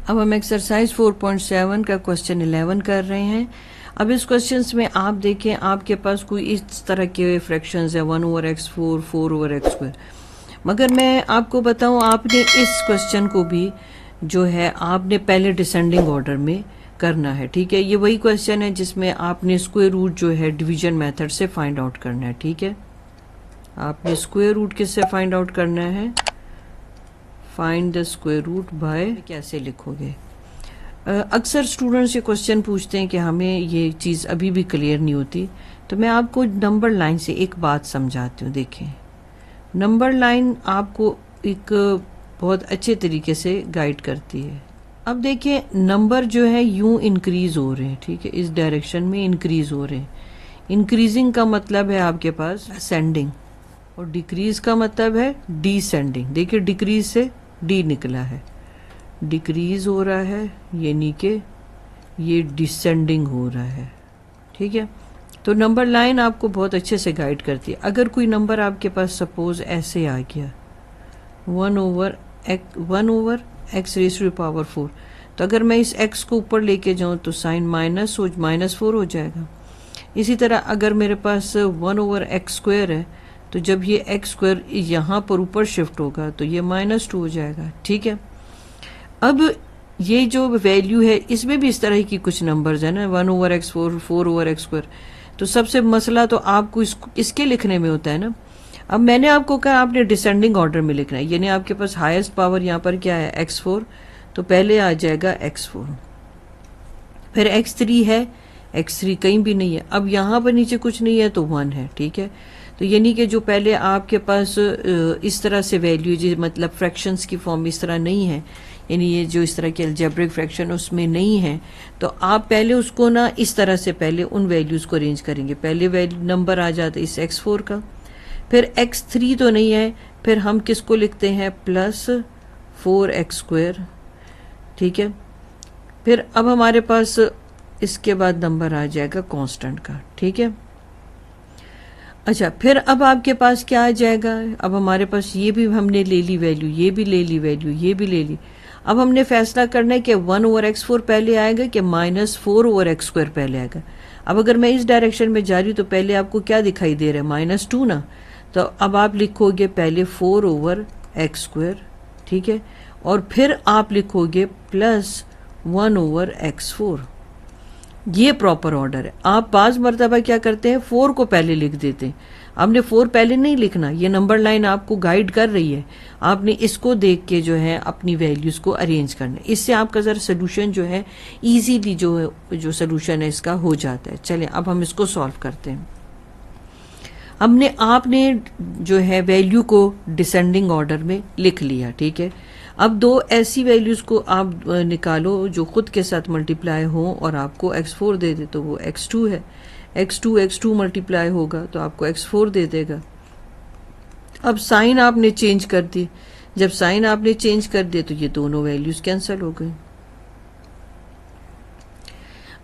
अब हम एक्सरसाइज 4.7 का क्वेश्चन 11 कर रहे हैं। अब इस क्वेश्चन में आप देखें, आपके पास कोई इस तरह के फ्रैक्शंस है 1/x4, 4/x²। मगर मैं आपको बताऊं, आपने इस क्वेश्चन को भी जो है आपने पहले डिसेंडिंग ऑर्डर में करना है। ठीक है, ये वही क्वेश्चन है जिसमें आपने स्क्वायर रूट जो है डिवीजन मेथड से फाइंड आउट करना है। ठीक है, आपने स्क्वायर रूट किससे फाइंड आउट करना है? Find the square root by, कैसे लिखोगे? अक्सर स्टूडेंट्स ये क्वेश्चन पूछते हैं कि हमें ये चीज़ अभी भी क्लियर नहीं होती, तो मैं आपको नंबर लाइन से एक बात समझाती हूँ। देखें, नंबर लाइन आपको एक बहुत अच्छे तरीके से गाइड करती है। अब देखिए, नंबर जो है यूं इंक्रीज हो रहे हैं। ठीक है, इस डायरेक्शन में इंक्रीज हो रहे हैं। इंक्रीजिंग का मतलब है आपके पास असेंडिंग, और डिक्रीज का मतलब है डिसेंडिंग। देखिए, डिक्रीज से डी निकला है, डिक्रीज हो रहा है, यानी कि ये डिसेंडिंग हो रहा है। ठीक है, तो नंबर लाइन आपको बहुत अच्छे से गाइड करती है। अगर कोई नंबर आपके पास सपोज ऐसे आ गया 1/x⁴, तो अगर मैं इस x को ऊपर लेके जाऊं तो साइन -4 हो जाएगा। इसी तरह अगर मेरे पास 1/x² है, तो जब ये x² यहाँ पर ऊपर शिफ्ट होगा तो ये -2 हो जाएगा। ठीक है, अब ये जो वैल्यू है इसमें भी इस तरह की कुछ नंबर्स है ना, 1/x4, 4/x²। तो सबसे मसला तो आपको इसके लिखने में होता है ना। अब मैंने आपको कहा आपने डिसेंडिंग ऑर्डर में लिखना है, यानी आपके पास हाईएस्ट पावर यहाँ पर क्या है? x4, तो पहले आ जाएगा x4, फिर x3 है, x3 कहीं भी नहीं है। अब यहाँ पर नीचे कुछ नहीं है तो 1 है। ठीक है, तो यानी कि जो पहले आपके पास इस तरह से वैल्यू, जो मतलब फ्रैक्शंस की फॉर्म इस तरह नहीं है, यानी ये जो इस तरह के अलजेब्रिक फ्रैक्शन उसमें नहीं है, तो आप पहले उसको ना इस तरह से पहले उन वैल्यूज़ को अरेंज करेंगे। पहले वैल्यू नंबर आ जाता है इस x4 का, फिर x3 तो नहीं है, फिर हम किसको लिखते हैं? +4x²। ठीक है, फिर अब हमारे पास इसके बाद नंबर आ जाएगा कांस्टेंट का। ठीक है, अच्छा, फिर अब आपके पास क्या आ जाएगा? अब हमारे पास ये भी हमने ले ली वैल्यू, ये भी ले ली वैल्यू, ये भी ले ली। अब हमने फैसला करना है कि 1/x4 पहले आएगा कि -4/x² पहले आएगा। अब अगर मैं इस डायरेक्शन में जा रही हूँ तो पहले आपको क्या दिखाई दे रहा है? -2 ना। तो अब आप लिखोगे पहले 4/x²। ठीक है, और फिर आप लिखोगे +1/x4। ये प्रॉपर ऑर्डर है। आप बाज़ मरतबा क्या करते हैं, 4 को पहले लिख देते हैं। आपने 4 पहले नहीं लिखना, ये नंबर लाइन आपको गाइड कर रही है। आपने इसको देख के जो है अपनी वैल्यूज़ को अरेंज करना है। इससे आपका ज़रा सोल्यूशन जो है इजीली जो सोल्यूशन है इसका हो जाता है। चलें, अब हम इसको सॉल्व करते हैं। आपने जो है वैल्यू को डिसेंडिंग ऑर्डर में लिख लिया। ठीक है, अब दो ऐसी वैल्यूज़ को आप निकालो जो खुद के साथ मल्टीप्लाई हो और आपको x4 दे दे, तो वो x2 है। x2 मल्टीप्लाई होगा तो आपको x4 दे देगा। अब साइन आपने चेंज कर दी, जब साइन आपने चेंज कर दिया तो ये दोनों वैल्यूज़ कैंसिल हो गई।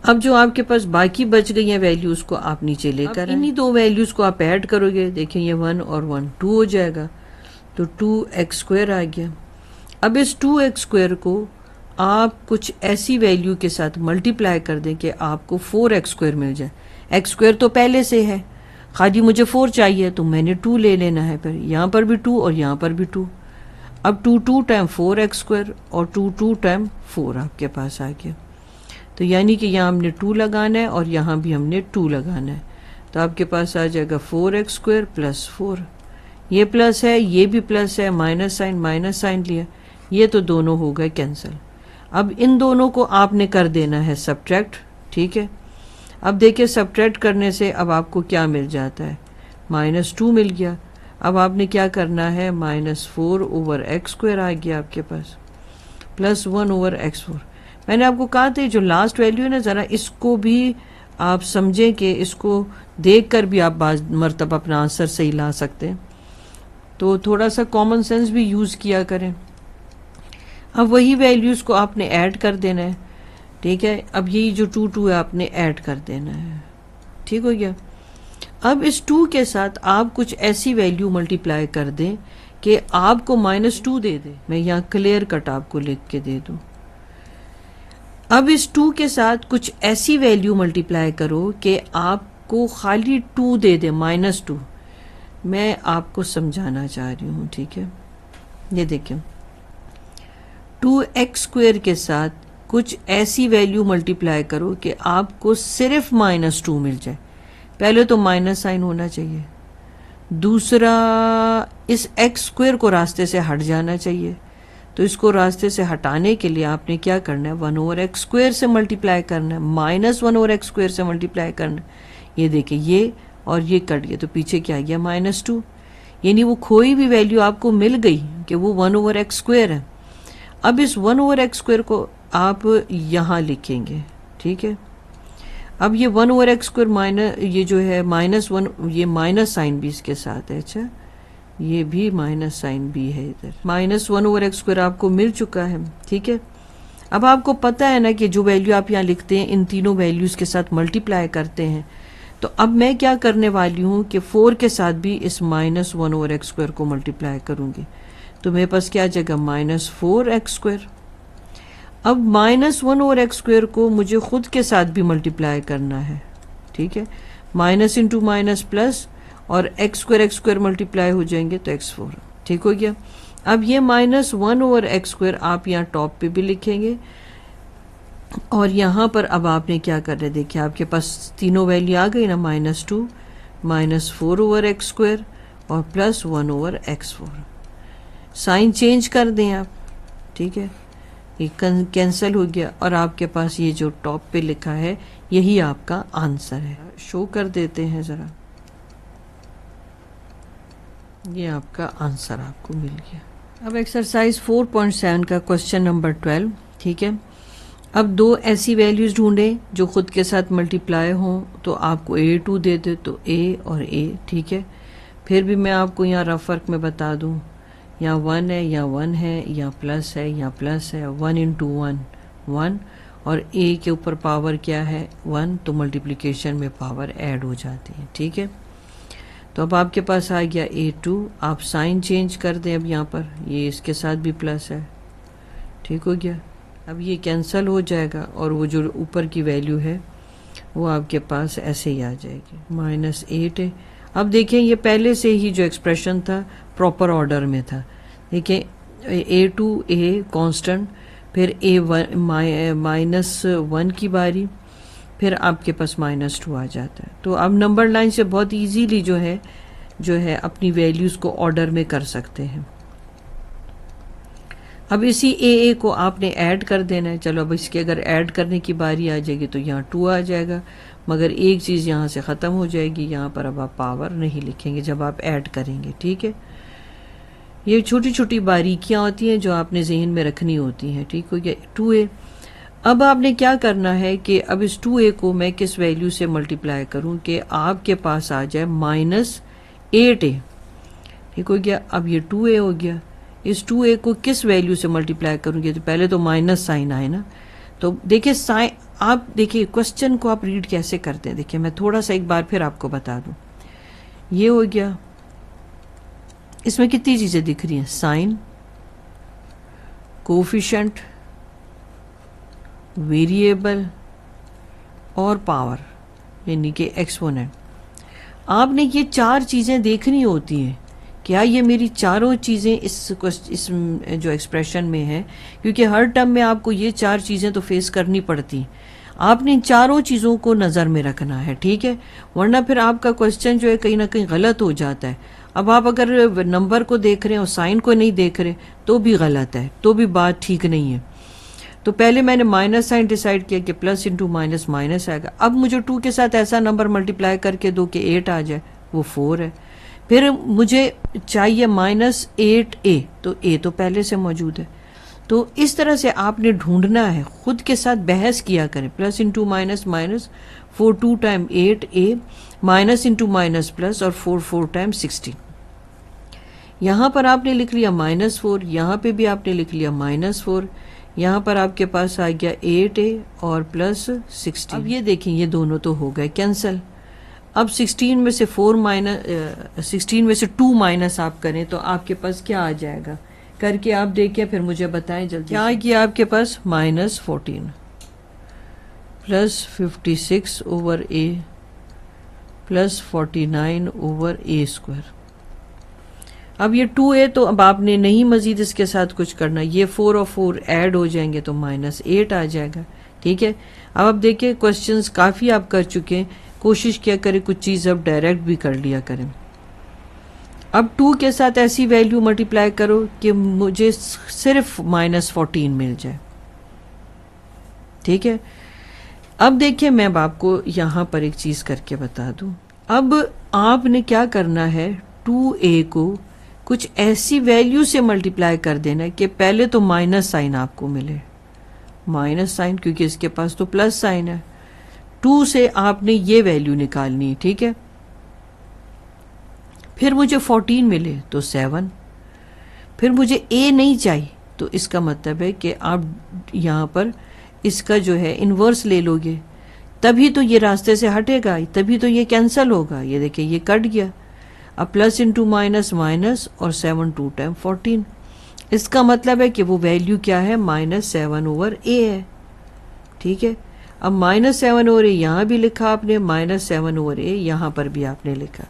अब जो आपके पास बाकी बच गई हैं वैल्यूज़ को आप नीचे लेकर इन्हीं दो वैल्यूज़ को आप ऐड करोगे। देखिए, ये 1 और 1 2 हो जाएगा, तो 2x² आ गया। अब इस 2x² को आप कुछ ऐसी वैल्यू के साथ मल्टीप्लाई कर दें कि आपको 4x² मिल जाए। x² तो पहले से है, खाली मुझे 4 चाहिए, तो मैंने 2 ले लेना है। फिर यहाँ पर भी 2 और यहाँ पर भी 2। अब 2 टाइम 4x² और 2 टाइम 4 आपके पास आ गया। तो यानी कि यहाँ हमने 2 लगाना है और यहाँ भी हमने 2 लगाना है, तो आपके पास आ जाएगा 4x² + 4। ये प्लस है, ये भी प्लस है, माइनस साइन लिया, ये तो दोनों हो गए कैंसिल। अब इन दोनों को आपने कर देना है सब्ट्रैक्ट। ठीक है, अब देखिए सब्ट्रैक्ट करने से अब आपको क्या मिल जाता है? -2 मिल गया। अब आपने क्या करना है? -4/x² आ गया आपके पास, +1/x4। मैंने आपको कहा था जो लास्ट वैल्यू है ना, ज़रा इसको भी आप समझें कि इसको देख कर भी आप बाज़ मरतबा अपना आंसर सही ला सकते हैं, तो थोड़ा सा कॉमन सेंस भी यूज़ किया करें। अब वही वैल्यूज़ को आपने ऐड कर देना है। ठीक है, अब यही जो 2 है आपने ऐड कर देना है। ठीक हो गया। अब इस 2 के साथ आप कुछ ऐसी वैल्यू मल्टीप्लाई कर दें कि आपको -2 दे दे। मैं यहाँ क्लियर कट आपको लिख के दे दूँ। अब इस 2 के साथ कुछ ऐसी वैल्यू मल्टीप्लाई करो कि आपको खाली 2 दे दे, -2। मैं आपको समझाना चाह रही हूँ, ठीक है। ये देखिए 2x² के साथ कुछ ऐसी वैल्यू मल्टीप्लाई करो कि आपको सिर्फ -2 मिल जाए। पहले तो माइनस साइन होना चाहिए, दूसरा इस x² को रास्ते से हट जाना चाहिए। तो इसको रास्ते से हटाने के लिए आपने क्या करना है, 1/x² से मल्टीप्लाई करना है, -1/x² से मल्टीप्लाई करना है। ये देखिए ये और ये कट गया, तो पीछे क्या आ गया, -2। यानी वो खोई भी वैल्यू आपको मिल गई कि वो 1/x² है। अब इस 1/x² को आप यहाँ लिखेंगे, ठीक है। अब ये 1/x² माइनस, ये जो है -1, ये माइनस साइन भी इसके साथ है। अच्छा, ये भी माइनस साइन भी है इधर। -1/x² आपको मिल चुका है, ठीक है। अब आपको पता है ना कि जो वैल्यू आप यहाँ लिखते हैं इन तीनों वैल्यूज के साथ मल्टीप्लाई करते हैं। तो अब मैं क्या करने वाली हूँ कि 4 के साथ भी इस -1/x² को मल्टीप्लाई करूंगी। तो मेरे पास क्या जगह, -4x²। अब -1/x² को मुझे खुद के साथ भी मल्टीप्लाई करना है, ठीक है। माइनस इंटू माइनस प्लस, और x² मल्टीप्लाई हो जाएंगे तो x4, ठीक हो गया। अब ये -1/x² आप यहाँ टॉप पे भी लिखेंगे, और यहाँ पर अब आपने क्या करना है, देखिए आपके पास तीनों वैल्यू आ गई ना, -2, -4/x² और +1/x4। साइन चेंज कर दें आप, ठीक है। ये कैंसिल हो गया और आपके पास ये जो टॉप पे लिखा है यही आपका आंसर है। शो कर देते हैं ज़रा, ये आपका आंसर आपको मिल गया। अब एक्सरसाइज 4.7 का क्वेश्चन नंबर 12, ठीक है। अब दो ऐसी वैल्यूज ढूंढें जो खुद के साथ मल्टीप्लाई हों, तो आपको A2 दे दे तो A और A, ठीक है। फिर भी मैं आपको यहाँ रफ फर्क में बता दूँ, यहाँ 1 है, यहाँ 1 है, यहाँ प्लस है, यहाँ प्लस है। 1 × 1 1, और A के ऊपर पावर क्या है, 1, तो मल्टीप्लिकेशन में पावर ऐड हो जाती है, ठीक है। तो अब आपके पास आ गया A2, आप साइन चेंज कर दें, अब यहाँ पर ये इसके साथ भी प्लस है, ठीक हो गया। अब ये कैंसिल हो जाएगा और वो जो ऊपर की वैल्यू है वो आपके पास ऐसे ही आ जाएगी, -8 है। अब देखें ये पहले से ही जो एक्सप्रेशन था प्रॉपर ऑर्डर में था। देखिए A2 A कांस्टेंट, फिर A1 -1 की बारी, फिर आपके पास -2 आ जाता है। तो अब नंबर लाइन से बहुत इजीली जो है अपनी वैल्यूज़ को ऑर्डर में कर सकते हैं। अब इसी AA को आपने ऐड कर देना है। चलो अब इसके अगर ऐड करने की बारी आ जाएगी तो यहाँ 2 आ जाएगा, मगर एक चीज़ यहाँ से ख़त्म हो जाएगी, यहाँ पर अब आप पावर नहीं लिखेंगे जब आप ऐड करेंगे, ठीक है। ये छोटी छोटी बारीकियाँ होती हैं जो आपने जहन में रखनी होती हैं, ठीक हो गया। 2A। अब आपने क्या करना है कि अब इस 2A को मैं किस वैल्यू से मल्टीप्लाई करूं कि आपके पास आ जाए -8A, ठीक हो गया। अब ये 2A हो गया, इस 2A को किस वैल्यू से मल्टीप्लाई करूंगी, तो पहले तो माइनस साइन आए ना। तो देखिए साइन, आप देखिए क्वेश्चन को आप रीड कैसे करते हैं, देखिए मैं थोड़ा सा एक बार फिर आपको बता दूं। ये हो गया, इसमें कितनी चीजें दिख रही हैं, साइन, कोफिशिएंट, वेरिएबल और पावर, यानी कि एक्सपोनेंट। आपने ये 4 चीज़ें देखनी होती हैं, क्या ये मेरी चारों चीज़ें इस जो एक्सप्रेशन में है, क्योंकि हर टर्म में आपको ये 4 चीज़ें तो फेस करनी पड़ती। आपने इन चारों चीज़ों को नज़र में रखना है, ठीक है, वरना फिर आपका क्वेश्चन जो है कहीं ना कहीं गलत हो जाता है। अब आप अगर नंबर को देख रहे हैं और साइन को नहीं देख रहे तो भी गलत है, तो भी बात ठीक नहीं है। तो पहले मैंने माइनस साइन डिसाइड किया कि प्लस इंटू माइनस माइनस आएगा। अब मुझे 2 के साथ ऐसा नंबर मल्टीप्लाई करके दो कि 8 आ जाए, वो 4 है। फिर मुझे चाहिए -8A, तो A तो पहले से मौजूद है। तो इस तरह से आपने ढूंढना है, खुद के साथ बहस किया करें। Plus into minus minus, 4 2 time 8A, minus into minus plus, और 4 4 टाइम 16। यहाँ पर आपने लिख लिया -4, यहाँ पे भी आपने लिख लिया -4, यहाँ पर आपके पास आ गया 8A और प्लस 16। अब ये देखें ये दोनों तो हो गए कैंसिल। अब 16 में से 2 माइनस आप करें तो आपके पास क्या आ जाएगा, करके आप देखें फिर मुझे बताएं जल्दी। क्या आ गया आपके पास, -14। प्लस 56 ओवर ए प्लस 49 ओवर ए स्क्वायर। अब ये 2a तो अब आपने नहीं मजीद इसके साथ कुछ करना, ये 4 और 4 ऐड हो जाएंगे तो -8 आ जाएगा। ठीक है, अब आप देखिए क्वेश्चंस काफ़ी आप कर चुके हैं, कोशिश किया करें कुछ चीज़ अब डायरेक्ट भी कर लिया करें। अब 2 के साथ ऐसी वैल्यू मल्टीप्लाई करो कि मुझे सिर्फ -14 मिल जाए। ठीक है, अब देखिए मैं अब आपको यहाँ पर एक चीज़ करके बता दूँ। अब आपने क्या करना है, 2a को कुछ ऐसी वैल्यू से मल्टीप्लाई कर देना है कि पहले तो माइनस साइन आपको मिले, माइनस साइन, क्योंकि इसके पास तो प्लस साइन है। 2 से आपने ये वैल्यू निकालनी है। ठीक है, फिर मुझे 14 मिले तो 7, फिर मुझे a नहीं चाहिए तो इसका मतलब है कि आप यहाँ पर इसका जो है इन्वर्स ले लोगे, तभी तो ये रास्ते से हटेगा, तभी तो ये कैंसिल होगा। ये देखिए ये कट गया। अब प्लस इंटू माइनस माइनस और 7 2 टाइम 14, इसका मतलब है कि वो वैल्यू क्या है, -7 ओवर a है। ठीक है, अब -7 ओवर a यहाँ भी लिखा आपने, -7 ओवर a यहाँ पर भी आपने लिखा।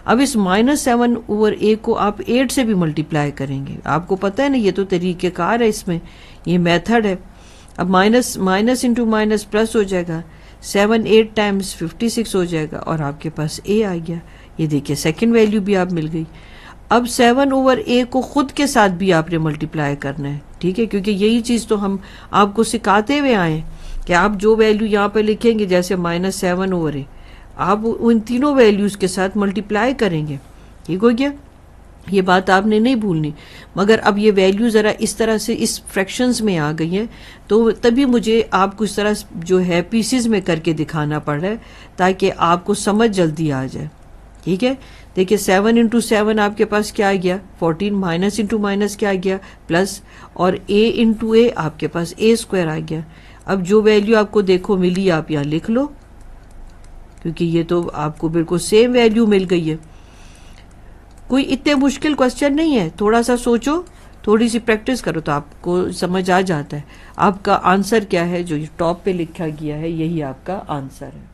अब इस -7 ओवर a को आप 8 से भी मल्टीप्लाई करेंगे। आपको पता है ना, ये तो तरीक़ेकार है, इसमें ये मेथड है। अब माइनस इंटू माइनस प्लस हो जाएगा, 7 8 टाइम्स 56 हो जाएगा और आपके पास a आ गया। ये देखिए सेकंड वैल्यू भी आप मिल गई। अब 7 ओवर a को खुद के साथ भी आपने मल्टीप्लाई करना है। ठीक है, क्योंकि यही चीज़ तो हम आपको सिखाते हुए आए कि आप जो वैल्यू यहाँ पे लिखेंगे, जैसे -7 ओवर a, आप उन तीनों वैल्यूज़ के साथ मल्टीप्लाई करेंगे। ठीक हो गया, ये बात आपने नहीं भूलनी। मगर अब ये वैल्यू ज़रा इस तरह से इस फ्रैक्शंस में आ गई है, तो तभी मुझे आपको इस तरह जो है पीसेस में करके दिखाना पड़ रहा है ताकि आपको समझ जल्दी आ जाए। ठीक है, देखिए 7 इंटू 7 आपके पास क्या आ गया, 14, माइनस इंटू माइनस क्या आ गया, प्लस, और a इंटू ए आपके पास a स्क्वायर आ गया। अब जो वैल्यू आपको देखो मिली आप यहाँ लिख लो, क्योंकि ये तो आपको बिल्कुल सेम वैल्यू मिल गई है। कोई इतने मुश्किल क्वेश्चन नहीं है, थोड़ा सा सोचो, थोड़ी सी प्रैक्टिस करो तो आपको समझ आ जाता है आपका आंसर क्या है। जो टॉप पे लिखा गया है यही आपका आंसर है।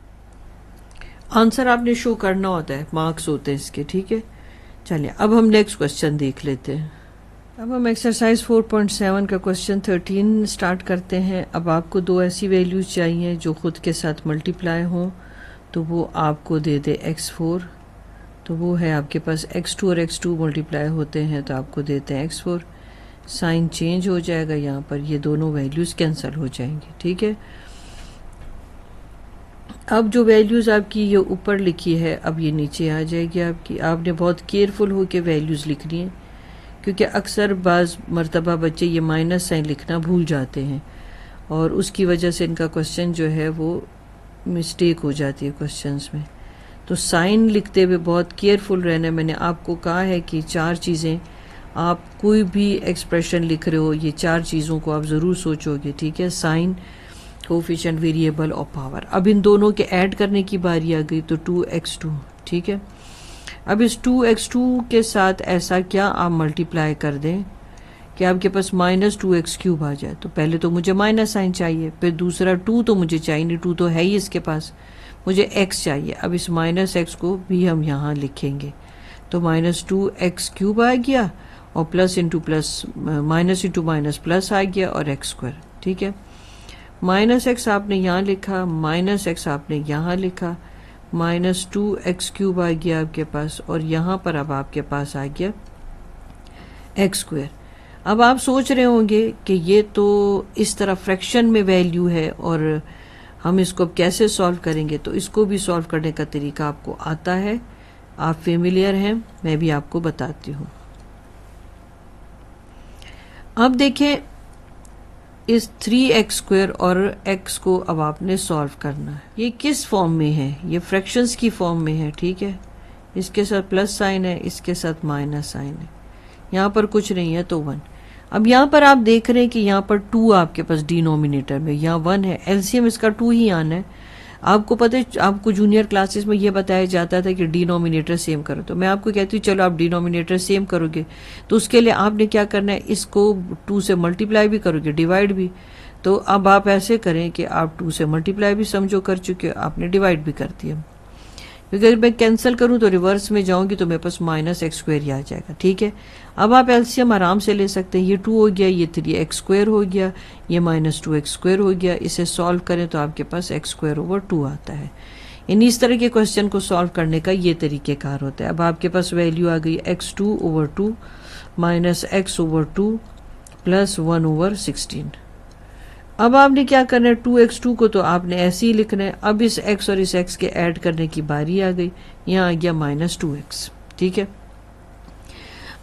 आंसर आपने शो करना होता है, मार्क्स होते हैं इसके। ठीक है, चलिए अब हम नेक्स्ट क्वेश्चन देख लेते हैं। अब हम एक्सरसाइज 4.7 का क्वेश्चन 13 स्टार्ट करते हैं। अब आपको दो ऐसी वैल्यूज चाहिए जो खुद के साथ मल्टीप्लाई हों, तो वो आपको दे दे x4, तो वो है आपके पास x2 और x2 मल्टीप्लाई होते हैं तो आपको देते हैं x4। साइन चेंज हो जाएगा, यहाँ पर ये दोनों वैल्यूज़ कैंसिल हो जाएंगी। ठीक है, अब जो वैल्यूज़ आपकी ये ऊपर लिखी है अब ये नीचे आ जाएगी आपकी। आपने बहुत केयरफुल हो के वैल्यूज़ लिखनी है, क्योंकि अक्सर बाज़ मरतबा बच्चे ये माइनस साइन लिखना भूल जाते हैं और उसकी वजह से इनका क्वेश्चन जो है वो मिस्टेक हो जाती है क्वेश्चंस में। तो साइन लिखते हुए बहुत केयरफुल रहना। मैंने आपको कहा है कि 4 चीज़ें, आप कोई भी एक्सप्रेशन लिख रहे हो ये 4 चीज़ों को आप ज़रूर सोचोगे। ठीक है, साइन, कोफिशिएंट, वेरिएबल और पावर। अब इन दोनों के ऐड करने की बारी आ गई, तो 2x2। ठीक है, अब इस 2x2 के साथ ऐसा क्या आप मल्टीप्लाई कर दें कि आपके पास -2x³ आ जाए। तो पहले तो मुझे माइनस साइन चाहिए, फिर दूसरा 2 तो मुझे चाहिए नहीं, 2 तो है ही इसके पास, मुझे x चाहिए। अब इस -x को भी हम यहाँ लिखेंगे, तो -2x³ आ गया और plus into plus, minus into minus plus आ गया और x²। ठीक है, -x आपने यहाँ लिखा, -x आपने यहाँ लिखा, -2x³ आ गया आपके पास और यहाँ पर अब आपके पास आ गया x²। अब आप सोच रहे होंगे कि ये तो इस तरह फ्रैक्शन में वैल्यू है और हम इसको अब कैसे सॉल्व करेंगे। तो इसको भी सॉल्व करने का तरीका आपको आता है, आप फेमिलियर हैं, मैं भी आपको बताती हूँ। अब देखें इस 3x² और x को अब आपने सॉल्व करना है। ये किस फॉर्म में है, ये फ्रैक्शंस की फॉर्म में है। ठीक है, इसके साथ प्लस साइन है, इसके साथ माइनस साइन है, यहाँ पर कुछ नहीं है तो 1। अब यहाँ पर आप देख रहे हैं कि यहाँ पर 2 आपके पास डिनोमिनेटर में, यहाँ 1 है, एलसीएम इसका 2 ही आना है। आपको पता है, आपको जूनियर क्लासेस में ये बताया जाता था कि डिनोमिनेटर सेम करो, तो मैं आपको कहती हूँ चलो आप डिनोमिनेटर सेम करोगे, तो उसके लिए आपने क्या करना है, इसको 2 से मल्टीप्लाई भी करोगे, डिवाइड भी, तो अब आप ऐसे करें कि आप 2 से मल्टीप्लाई भी समझो कर चुके हो, आपने डिवाइड भी कर दिया, क्योंकि अगर मैं कैंसिल करूं तो रिवर्स में जाऊंगी तो मेरे पास माइनस एक्स स्क्वायर ही आ जाएगा। ठीक है, अब आप एलसीएम आराम से ले सकते हैं। ये 2 हो गया, ये 3x स्क्वायर हो गया, ये -2x स्क्वायर हो गया। इसे सॉल्व करें तो आपके पास x स्क्वायर ओवर 2 आता है। यानी इस तरह के क्वेश्चन को सॉल्व करने का ये तरीक़ेकार होता है। अब आपके पास वैल्यू आ गई x2 over 2 minus x over 2 plus 1 over 16। अब आपने क्या करना है, 2x2 को तो आपने ऐसे ही लिखना है। अब इस x और इस x के ऐड करने की बारी आ गई, यहाँ आ गया -2x। ठीक है,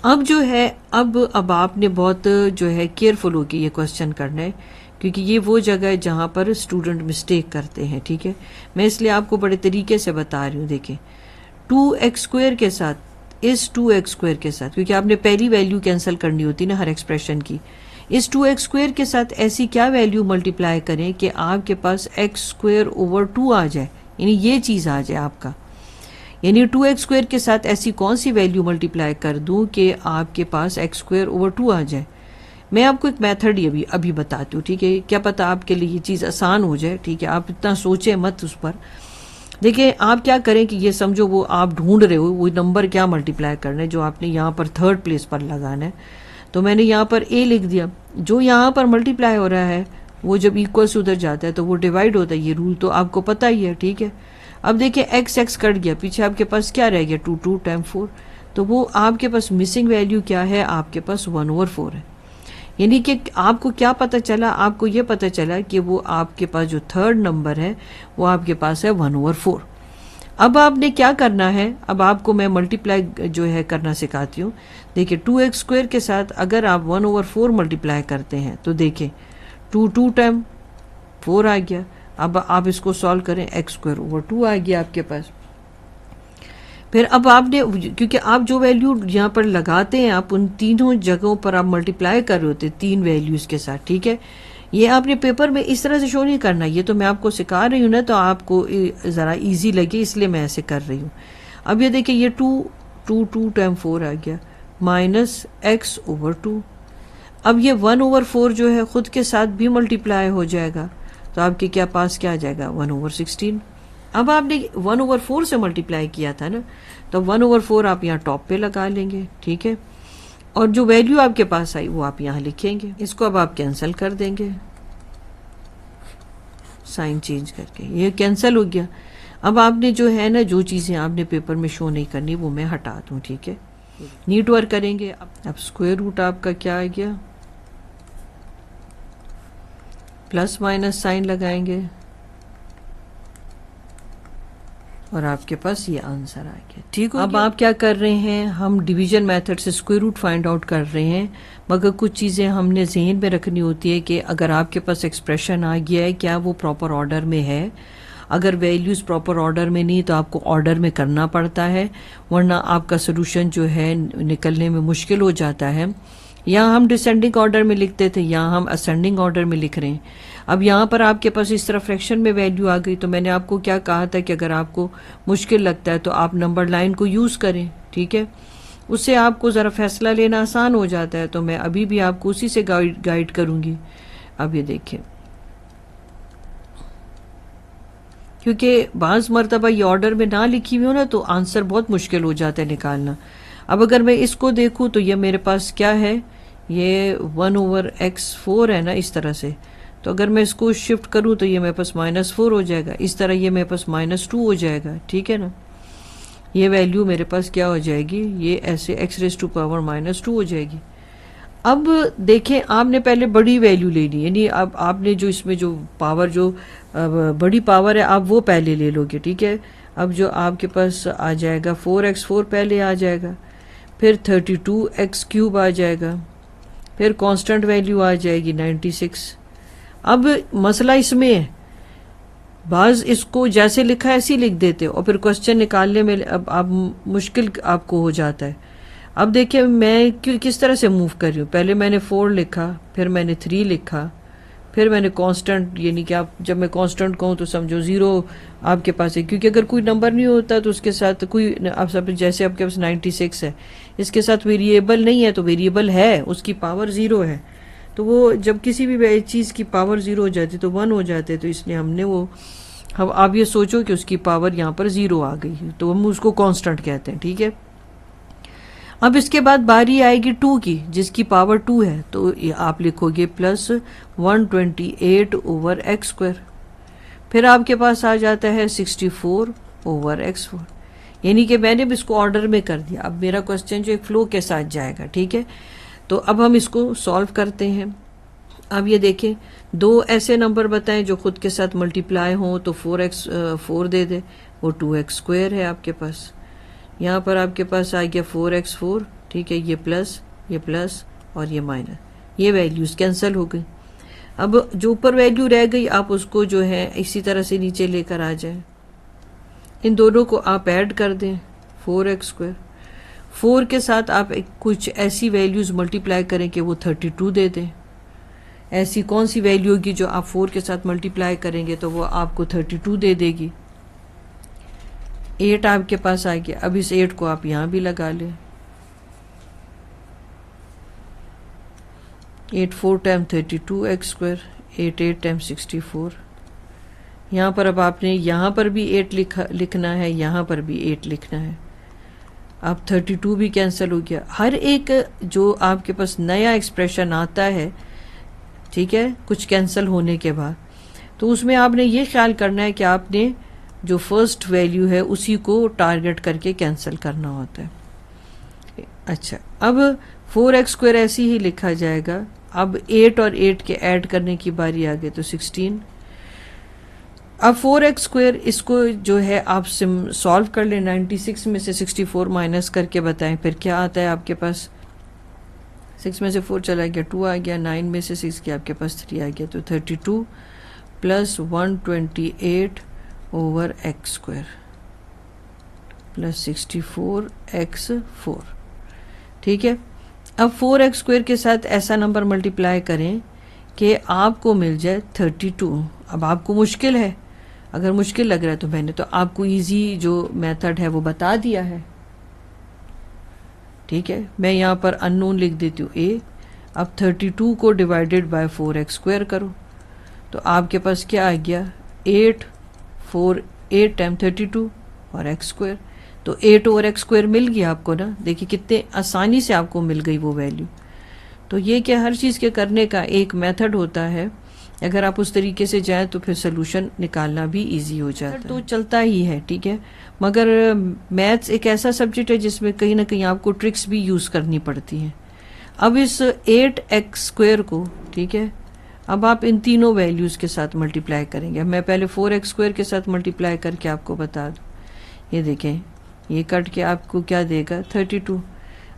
अब जो है अब आपने बहुत जो है केयरफुल होकर ये क्वेश्चन करना है, क्योंकि ये वो जगह है जहाँ पर स्टूडेंट मिस्टेक करते हैं। ठीक है, मैं इसलिए आपको बड़े तरीके से बता रही हूँ। देखें, 2x स्क्वायर के साथ इस 2x स्क्वायर के साथ, क्योंकि आपने पहली वैल्यू कैंसिल करनी होती है ना हर एक्सप्रेशन की, इस 2x स्क्वायर के साथ ऐसी क्या वैल्यू मल्टीप्लाई करें कि आपके पास x स्क्वायर ओवर 2 आ जाए, यानी ये चीज़ आ जाए आपका। यानी 2x स्क्वायर के साथ ऐसी कौन सी वैल्यू मल्टीप्लाई कर दूं कि आपके पास x स्क्वायर ओवर 2 आ जाए। मैं आपको एक मेथड ही अभी बताती हूँ। ठीक है, क्या पता आपके लिए ये चीज़ आसान हो जाए। ठीक है, आप इतना सोचें मत उस पर। देखिए, आप क्या करें कि ये समझो वो आप ढूंढ रहे हो वो नंबर क्या मल्टीप्लाई करना है जो आपने यहाँ पर थर्ड प्लेस पर लगाना है। तो मैंने यहाँ पर a लिख दिया। जो यहाँ पर मल्टीप्लाई हो रहा है वो जब इक्वल्स उधर जाता है तो वो डिवाइड होता है। ये रूल तो आपको पता ही है। ठीक है, अब देखिए x कट गया, पीछे आपके पास क्या रह गया, 2 टाइम 4। तो वो आपके पास मिसिंग वैल्यू क्या है, आपके पास 1 ओवर 4 है। यानी कि आपको क्या पता चला, आपको ये पता चला कि वो आपके पास जो थर्ड नंबर है वो आपके पास है 1 ओवर 4। अब आपने क्या करना है, अब आपको मैं मल्टीप्लाई जो है करना सिखाती हूँ। देखिए, 2x स्क्वायर के साथ अगर आप 1 ओवर 4 मल्टीप्लाई करते हैं तो देखिए 2 टाइम 4 आ गया। अब आप इसको सॉल्व करें, x स्क्वायर ओवर 2 आ गया आपके पास। फिर अब आपने, क्योंकि आप जो वैल्यू यहाँ पर लगाते हैं आप उन तीनों जगहों पर आप मल्टीप्लाई कर रहे होते 3 वैल्यूज़ के साथ। ठीक है, ये आपने पेपर में इस तरह से शो नहीं करना, ये तो मैं आपको सिखा रही हूँ ना, तो आपको ज़रा इजी लगे इसलिए मैं ऐसे कर रही हूँ। अब ये देखिए, ये 2 टाइम 4 आ गया माइनस x ओवर 2। अब ये 1 ओवर 4 जो है ख़ुद के साथ भी मल्टीप्लाई हो जाएगा, तो आपके क्या पास क्या आ जाएगा, 1 ओवर 16। अब आपने 1 ओवर 4 से मल्टीप्लाई किया था ना, तो 1 ओवर 4 आप यहाँ टॉप पे लगा लेंगे। ठीक है, और जो वैल्यू आपके पास आई वो आप यहाँ लिखेंगे। इसको अब आप कैंसिल कर देंगे साइन चेंज करके, ये कैंसिल हो गया। अब आपने जो है ना, जो चीज़ें आपने पेपर में शो नहीं करनी वो मैं हटा दूँ। ठीक है, नीट वर्क करेंगे। अब स्क्वायर रूट आपका क्या आ गया, प्लस माइनस साइन लगाएंगे और आपके पास ये आंसर आ गया। ठीक है, अब आप क्या कर रहे हैं, हम डिवीजन मेथड से स्क्वायर रूट फाइंड आउट कर रहे हैं, मगर कुछ चीज़ें हमने जहन में रखनी होती है कि अगर आपके पास एक्सप्रेशन आ गया है, क्या वो प्रॉपर ऑर्डर में है। अगर वैल्यूज़ प्रॉपर ऑर्डर में नहीं तो आपको ऑर्डर में करना पड़ता है, वरना आपका सोल्यूशन जो है निकलने में मुश्किल हो जाता है। यहाँ हम डिसेंडिंग ऑर्डर में लिखते थे, यहाँ हम असेंडिंग ऑर्डर में लिख रहे हैं। अब यहाँ पर आपके पास इस तरह फ्रैक्शन में वैल्यू आ गई, तो मैंने आपको क्या कहा था कि अगर आपको मुश्किल लगता है तो आप नंबर लाइन को यूज़ करें। ठीक है, उससे आपको ज़रा फैसला लेना आसान हो जाता है। तो मैं अभी भी आपको उसी से गाइड करूँगी। अब ये देखिए, क्योंकि बाज़ मरतबा ये ऑर्डर में ना लिखी हुई हो ना तो आंसर बहुत मुश्किल हो जाता है निकालना। अब अगर मैं इसको देखूँ तो ये मेरे पास क्या है, ये 1 ओवर x4 है ना, इस तरह से। तो अगर मैं इसको शिफ्ट करूँ तो ये मेरे पास -4 हो जाएगा, इस तरह ये मेरे पास -2 हो जाएगा। ठीक है ना, ये वैल्यू मेरे पास क्या हो जाएगी, ये ऐसे x⁻² हो जाएगी। अब देखें, आपने पहले बड़ी वैल्यू ले ली, यानी अब आपने जो इसमें जो पावर जो बड़ी पावर है आप वो पहले ले लोगे। ठीक है, अब जो आपके पास आ जाएगा 4x4 पहले आ जाएगा, फिर 32x³ आ जाएगा, फिर कांस्टेंट वैल्यू आ जाएगी 96। अब मसला इसमें है, बाज़ इसको जैसे लिखा है ऐसे ही लिख देते और फिर क्वेश्चन निकालने में अब मुश्किल आपको हो जाता है। अब देखिए मैं किस तरह से मूव कर रही हूँ, पहले मैंने 4 लिखा, फिर मैंने 3 लिखा, फिर मैंने कांस्टेंट, यानी कि आप जब मैं कांस्टेंट कहूँ तो समझो 0 आपके पास है, क्योंकि अगर कोई नंबर नहीं होता तो उसके साथ कोई, आप सब जैसे आपके पास 96 है, इसके साथ वेरिएबल नहीं है तो वेरिएबल है, उसकी पावर 0 है, तो वो जब किसी भी चीज़ की पावर ज़ीरो हो जाती तो 1 हो जाते, तो इसलिए हमने वो, हम आप ये सोचो कि उसकी पावर यहाँ पर 0 आ गई है तो हम उसको कांस्टेंट कहते हैं, ठीक है। अब इसके बाद बारी आएगी 2 की, जिसकी पावर 2 है, तो आप लिखोगे प्लस 128/x²। फिर आपके पास आ जाता है 64/x4, यानी कि मैंने भी इसको ऑर्डर में कर दिया। अब मेरा क्वेश्चन जो एक फ्लो के साथ जाएगा, ठीक है। तो अब हम इसको सॉल्व करते हैं। अब ये देखें, दो ऐसे नंबर बताएं जो खुद के साथ मल्टीप्लाई हों, तो 4 दे दे, वो 2x² है आपके पास। यहाँ पर आपके पास आ गया 4x4, ठीक है, ये प्लस और ये माइनस, ये वैल्यूज़ कैंसिल हो गई। अब जो ऊपर वैल्यू रह गई आप उसको जो है इसी तरह से नीचे लेकर आ जाएं, इन दोनों को आप ऐड कर दें, 4x²। 4 के साथ आप कुछ ऐसी वैल्यूज़ मल्टीप्लाई करें कि वो 32 दे दें। ऐसी कौन सी वैल्यू होगी जो आप 4 के साथ मल्टीप्लाई करेंगे तो वो आपको 32 दे देगी। 8 आपके पास आ गया। अब इस 8 को आप यहाँ भी लगा लें, 8 4 टाइम 32x², 8 टाइम 64। यहाँ पर अब आपने यहाँ पर भी 8 लिखना है, यहाँ पर भी 8 लिखना है। अब 32 भी कैंसिल हो गया। हर एक जो आपके पास नया एक्सप्रेशन आता है, ठीक है, कुछ कैंसिल होने के बाद, तो उसमें आपने ये ख्याल करना है कि आपने जो फर्स्ट वैल्यू है उसी को टारगेट करके कैंसिल करना होता है। अच्छा, अब 4x² ऐसे ही लिखा जाएगा। अब 8 और 8 के ऐड करने की बारी आ गई, तो 16। अब 4x², इसको जो है आप सॉल्व कर लें। 96 में से 64 माइनस करके बताएं फिर क्या आता है आपके पास। 6 में से 4 चला गया, 2 आ गया। 9 में से 6 गया, आपके पास 3 आ गया, तो 32 प्लस 128/x² प्लस 64x4, ठीक है। अब 4x² के साथ ऐसा नंबर मल्टीप्लाई करें कि आपको मिल जाए 32। अब आपको मुश्किल है, अगर मुश्किल लग रहा है तो मैंने तो आपको इजी जो मेथड है वो बता दिया है, ठीक है। मैं यहाँ पर अननोन लिख देती हूँ a। अब 32 को डिवाइडेड बाय 4x² करो, तो आपके पास क्या आ गया, 8 टाइम 32 और x², तो 8/x² मिल गया आपको ना। देखिए कितने आसानी से आपको मिल गई वो वैल्यू। तो ये क्या, हर चीज़ के करने का एक मेथड होता है, अगर आप उस तरीके से जाएं तो फिर सोल्यूशन निकालना भी इजी हो जाता है। तो चलता ही है, ठीक है, मगर मैथ्स एक ऐसा सब्जेक्ट है जिसमें कहीं ना कहीं आपको ट्रिक्स भी यूज़ करनी पड़ती हैं। अब इस 8x² को, ठीक है, अब आप इन तीनों वैल्यूज़ के साथ मल्टीप्लाई करेंगे। मैं पहले 4x² के साथ मल्टीप्लाई करके आपको बता दूँ। ये देखें, ये कट के आपको क्या देगा, 32।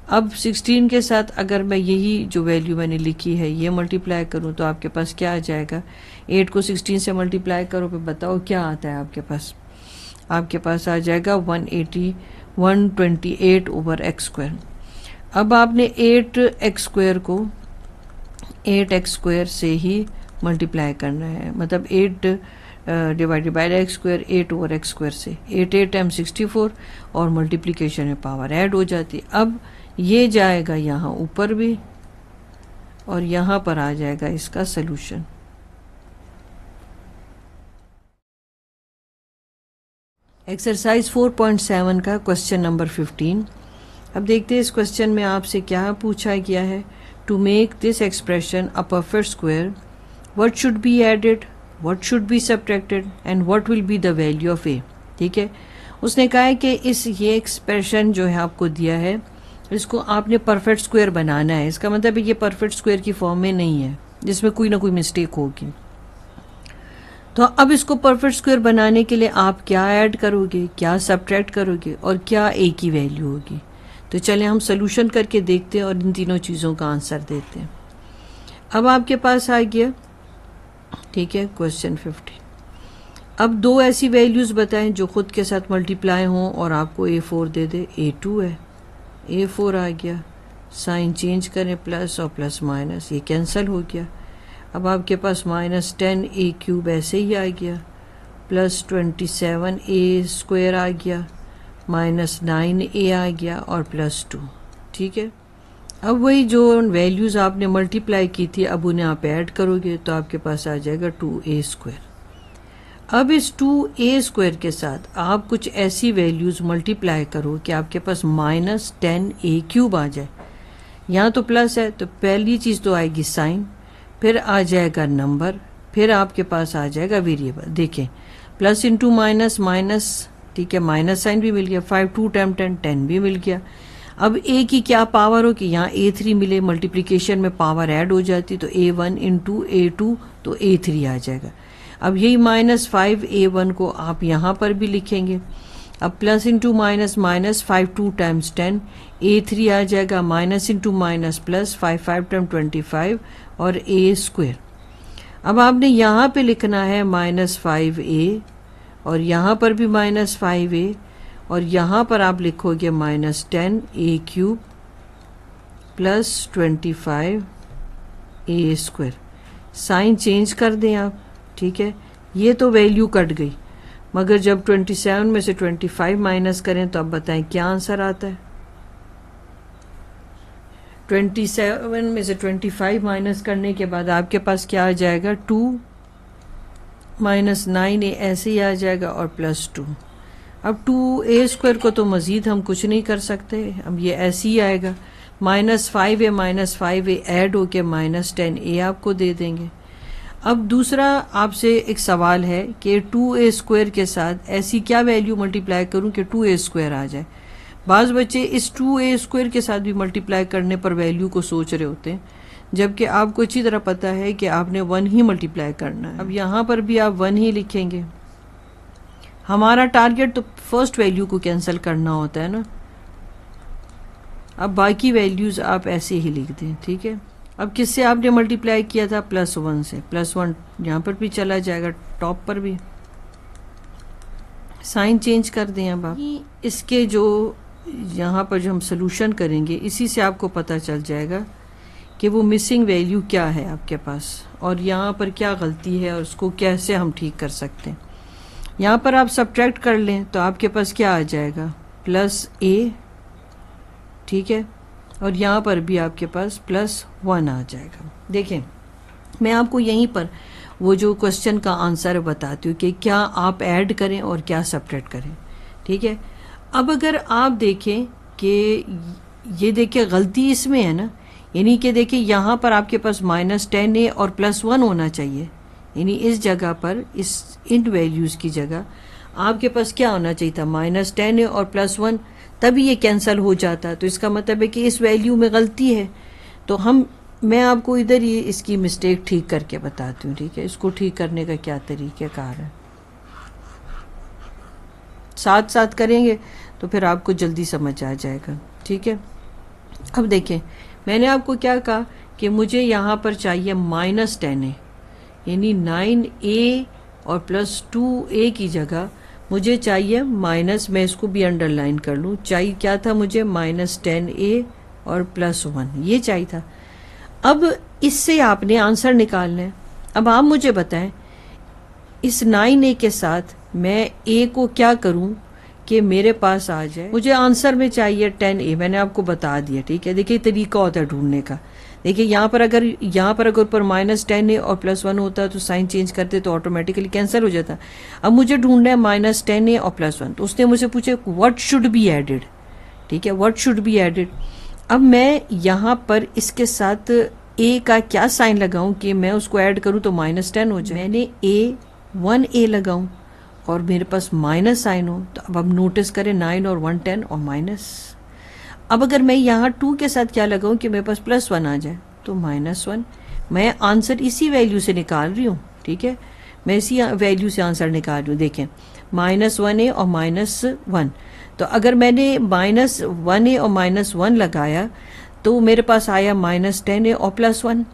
अब 16 के साथ अगर मैं यही जो वैल्यू मैंने लिखी है ये मल्टीप्लाई करूं तो आपके पास क्या आ जाएगा, 8 को 16 से मल्टीप्लाई करो, फिर बताओ क्या आता है आपके पास। आपके पास आ जाएगा 128/x²। अब आपने 8x² को 8x² से ही मल्टीप्लाई करना है, मतलब 8 डिवाइडेड बाय x², 8/x² से। 8 टाइम 64 और मल्टीप्लिकेशन में पावर ऐड हो जाती है। अब ये जाएगा यहाँ ऊपर भी और यहाँ पर आ जाएगा इसका सलूशन। एक्सरसाइज 4.7 का क्वेश्चन नंबर 15। अब देखते हैं इस क्वेश्चन में आपसे क्या पूछा गया है। To make this expression a perfect square, what should be added, what should be subtracted and what will be the value of a. ठीक है, उसने कहा है कि ये एक्सप्रेशन जो है आपको दिया है, इसको आपने परफेक्ट स्क्वायर बनाना है। इसका मतलब ये परफेक्ट स्क्वायर की फॉर्म में नहीं है, जिसमें कोई ना कोई मिस्टेक होगी। तो अब इसको परफेक्ट स्क्वायर बनाने के लिए आप क्या ऐड करोगे, क्या सब्ट्रैक्ट करोगे और क्या ए की वैल्यू होगी। तो चलें हम सोल्यूशन करके देखते हैं और इन तीनों चीज़ों का आंसर देते हैं। अब आपके पास आ गया, ठीक है, क्वेश्चन 15। अब दो ऐसी वैल्यूज़ बताएं जो खुद के साथ मल्टीप्लाई हों और आपको A4 दे दे। A2 है, A4 आ गया, साइन चेंज करें प्लस और प्लस माइनस, ये कैंसिल हो गया। अब आपके पास -10A³ ऐसे ही आ गया, प्लस 27A² आ गया, -9A आ गया और +2। ठीक है, अब वही जो वैल्यूज आपने मल्टीप्लाई की थी अब उन्हें आप ऐड करोगे तो आपके पास आ जाएगा 2a²। अब इस 2a² के साथ आप कुछ ऐसी वैल्यूज मल्टीप्लाई करो कि आपके पास -10a³ आ जाए। यहाँ तो प्लस है तो पहली चीज़ तो आएगी साइन, फिर आ जाएगा नंबर, फिर आपके पास आ जाएगा वेरिएबल। देखें प्लस इंटू माइनस माइनस, ठीक है, माइनस साइन भी मिल गया, 5 2 10 10 10 भी मिल गया। अब a की क्या पावर हो कि यहाँ a3 मिले, मल्टीप्लिकेशन में पावर ऐड हो जाती तो a1 इंटू a2 तो a3 आ जाएगा। अब यही -5a1 को आप यहाँ पर भी लिखेंगे। अब plus into minus minus 5 2 times 10 a3 आ जाएगा, minus into minus plus 5 5 time 25 और a²। अब आपने यहाँ पे लिखना है -5a और यहाँ पर भी -5a और यहाँ पर आप लिखोगे -10a³ plus 25a²। Sign change कर दें आप, ठीक है। ये तो वैल्यू कट गई, मगर जब 27 में से 25 माइनस करें तो अब बताएं क्या आंसर आता है। 27 में से 25 माइनस करने के बाद आपके पास क्या आ जाएगा, 2 माइनस 9a ऐसे ही आ जाएगा और प्लस 2। अब 2a² को तो मज़ीद हम कुछ नहीं कर सकते, अब ये ऐसे ही आएगा। -5a ऐड होके -10a आपको दे देंगे। अब दूसरा आपसे एक सवाल है कि 2a² के साथ ऐसी क्या वैल्यू मल्टीप्लाई करूं कि 2a² आ जाए। बाज़ बच्चे इस 2a² के साथ भी मल्टीप्लाई करने पर वैल्यू को सोच रहे होते हैं, जबकि आपको अच्छी तरह पता है कि आपने 1 ही मल्टीप्लाई करना है। अब यहाँ पर भी आप 1 ही लिखेंगे। हमारा टारगेट तो फर्स्ट वैल्यू को कैंसिल करना होता है ना। अब बाकी वैल्यूज आप ऐसे ही लिख दें, ठीक है। अब किससे आपने मल्टीप्लाई किया था, +1 से। +1 यहाँ पर भी चला जाएगा, टॉप पर भी। साइन चेंज कर दें अब आप। इसके जो यहाँ पर जो हम सोल्यूशन करेंगे इसी से आपको पता चल जाएगा कि वो मिसिंग वैल्यू क्या है आपके पास और यहाँ पर क्या गलती है और उसको कैसे हम ठीक कर सकते हैं। यहाँ पर आप सब्ट्रैक्ट कर लें तो आपके पास क्या आ जाएगा, +a, ठीक है, और यहाँ पर भी आपके पास +1 आ जाएगा। देखें मैं आपको यहीं पर वो जो क्वेश्चन का आंसर बताती हूँ कि क्या आप ऐड करें और क्या सब्ट्रैक्ट करें, ठीक है। अब अगर आप देखें कि ये देखिए गलती इसमें है ना, यानी कि देखिए यहाँ पर आपके पास -10a और +1 होना चाहिए, यानी इस जगह पर इस इन वैल्यूज़ की जगह आपके पास क्या होना चाहिए था, -10a और +1, तभी ये कैंसिल हो जाता। तो इसका मतलब है कि इस वैल्यू में गलती है। तो मैं आपको इधर ही इसकी मिस्टेक ठीक करके बताती हूँ, ठीक है। इसको ठीक करने का क्या तरीक़ाकार है, साथ साथ करेंगे तो फिर आपको जल्दी समझ आ जाएगा, ठीक है। अब देखें मैंने आपको क्या कहा कि मुझे यहाँ पर चाहिए -10a, यानी 9a और +2a की जगह मुझे चाहिए माइनस, मैं इसको भी अंडरलाइन कर लूँ, चाहिए क्या था मुझे, -10a और +1, ये चाहिए था। अब इससे आपने आंसर निकालना है। अब आप मुझे बताएं इस 9a के साथ मैं a को क्या करूं कि मेरे पास आ जाए। मुझे आंसर में चाहिए 10a, मैंने आपको बता दिया, ठीक है। देखिए तरीका होता है ढूंढने का। देखिए यहाँ पर अगर ऊपर -10a और +1 होता तो साइन चेंज करते तो ऑटोमेटिकली कैंसिल हो जाता। अब मुझे ढूंढना है -10a और +1, तो उसने मुझे पूछे व्हाट शुड बी एडेड, ठीक है, व्हाट शुड बी एडेड। अब मैं यहाँ पर इसके साथ a का क्या साइन लगाऊं कि मैं उसको ऐड करूं तो -10 हो जाए। मैंने 1a लगाऊं और मेरे पास माइनस साइन हो, तो अब नोटिस करें 9 और 1 10 और माइनस। अब अगर मैं यहाँ 2 के साथ क्या लगाऊं कि मेरे पास +1 आ जाए तो -1। मैं आंसर इसी वैल्यू से निकाल रही हूँ, ठीक है, मैं इसी वैल्यू से आंसर निकाल रही हूँ। देखें -1a और -1, तो अगर मैंने -1a और -1 लगाया तो मेरे पास आया -10a और +1।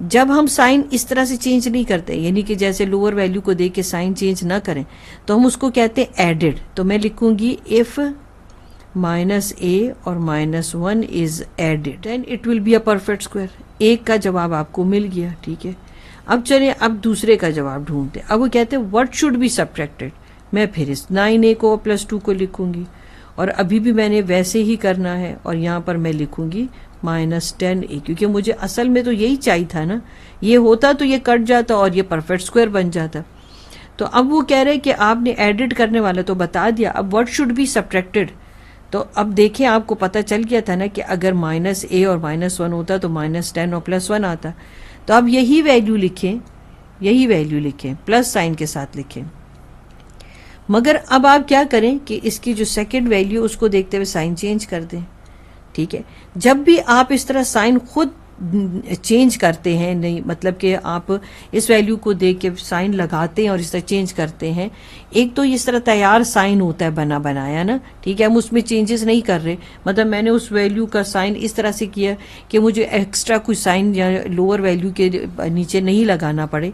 जब हम साइन इस तरह से चेंज नहीं करते, यानी कि जैसे लोअर वैल्यू को देख के साइन चेंज ना करें, तो हम उसको कहते हैं एडेड। तो मैं लिखूंगी इफ -a और -1 is added then it will be a perfect square. एक का जवाब आपको मिल गया, ठीक है। अब चलिए अब दूसरे का जवाब ढूंढते। अब वो कहते हैं व्हाट शुड बी सब्ट्रैक्टेड। मैं फिर इस 9a को +2 को लिखूंगी और अभी भी मैंने वैसे ही करना है और यहाँ पर मैं लिखूंगी -10a, क्योंकि मुझे असल में तो यही चाहिए था ना, ये होता तो ये कट जाता और ये परफेक्ट स्क्वायर बन जाता। तो अब वो कह रहे हैं कि आपने एडिट करने वाला तो बता दिया, अब व्हाट शुड बी सब्ट्रैक्टेड। तो अब देखें, आपको पता चल गया था ना कि अगर -a और -1 होता तो -10 और +1 आता। तो अब यही वैल्यू लिखें, प्लस साइन के साथ लिखें। मगर अब आप क्या करें कि इसकी जो सेकंड वैल्यू उसको देखते हुए साइन चेंज कर दें। ठीक है, जब भी आप इस तरह साइन खुद चेंज करते हैं, नहीं मतलब कि आप इस वैल्यू को देख के साइन लगाते हैं और इस तरह चेंज करते हैं, एक तो इस तरह तैयार साइन होता है बना बनाया ना, ठीक है, हम उसमें चेंजेस नहीं कर रहे, मतलब मैंने उस वैल्यू का साइन इस तरह से किया कि मुझे एक्स्ट्रा कोई साइन या लोअर वैल्यू के नीचे नहीं लगाना पड़े।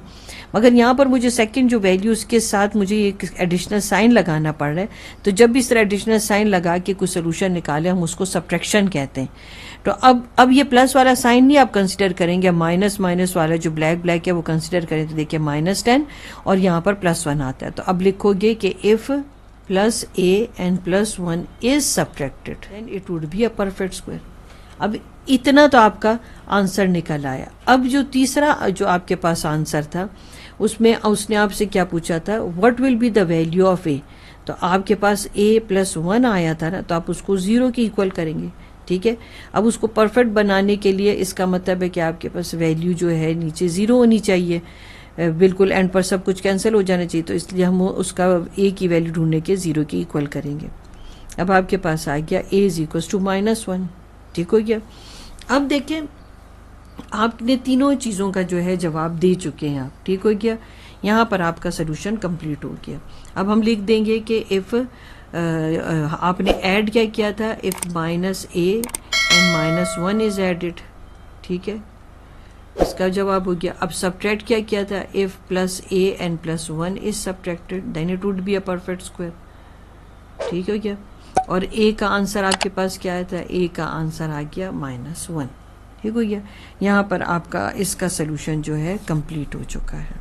मगर यहाँ पर मुझे सेकंड जो वैल्यू उसके साथ मुझे एक एडिशनल साइन लगाना पड़ रहा है। तो जब भी इस तरह एडिशनल साइन लगा के कोई सोल्यूशन निकाले, हम उसको सब्ट्रैक्शन कहते हैं। तो अब ये प्लस वाला साइन नहीं आप कंसिडर करेंगे, माइनस वाला जो ब्लैक है वो कंसिडर करें। तो देखिए -10 और यहाँ पर +1 आता है। तो अब लिखोगे कि if +a and +1 is subtracted then it would be a perfect square. अब इतना तो आपका आंसर निकल आया। अब जो तीसरा जो आपके पास आंसर था उसमें उसने आपसे क्या पूछा था, what will be the value of a। तो आपके पास a +1 आया था ना, तो आप उसको 0 के इक्वल करेंगे। ठीक है, अब उसको परफेक्ट बनाने के लिए इसका मतलब है कि आपके पास वैल्यू जो है नीचे 0 होनी चाहिए, बिल्कुल एंड पर सब कुछ कैंसिल हो जाना चाहिए। तो इसलिए हम उसका a की वैल्यू ढूंढने के 0 के इक्वल करेंगे। अब आपके पास आ गया a = -1। ठीक हो गया। अब देखें, आपने तीनों चीज़ों का जो है जवाब दे चुके हैं आप। ठीक हो गया, यहाँ पर आपका सोल्यूशन कंप्लीट हो गया। अब हम लिख देंगे कि इफ़ आपने ऐड क्या किया था, if -a and -1 is added. ठीक है, इसका जवाब हो गया। अब सब्ट्रैक्ट क्या किया था, if +a and +1 is subtracted then it would be a perfect square. ठीक हो गया। और a का आंसर आपके पास क्या आया था, a का आंसर आ गया -1। ठीक हो गया, यहाँ पर आपका इसका सोल्यूशन जो है कंप्लीट हो चुका है।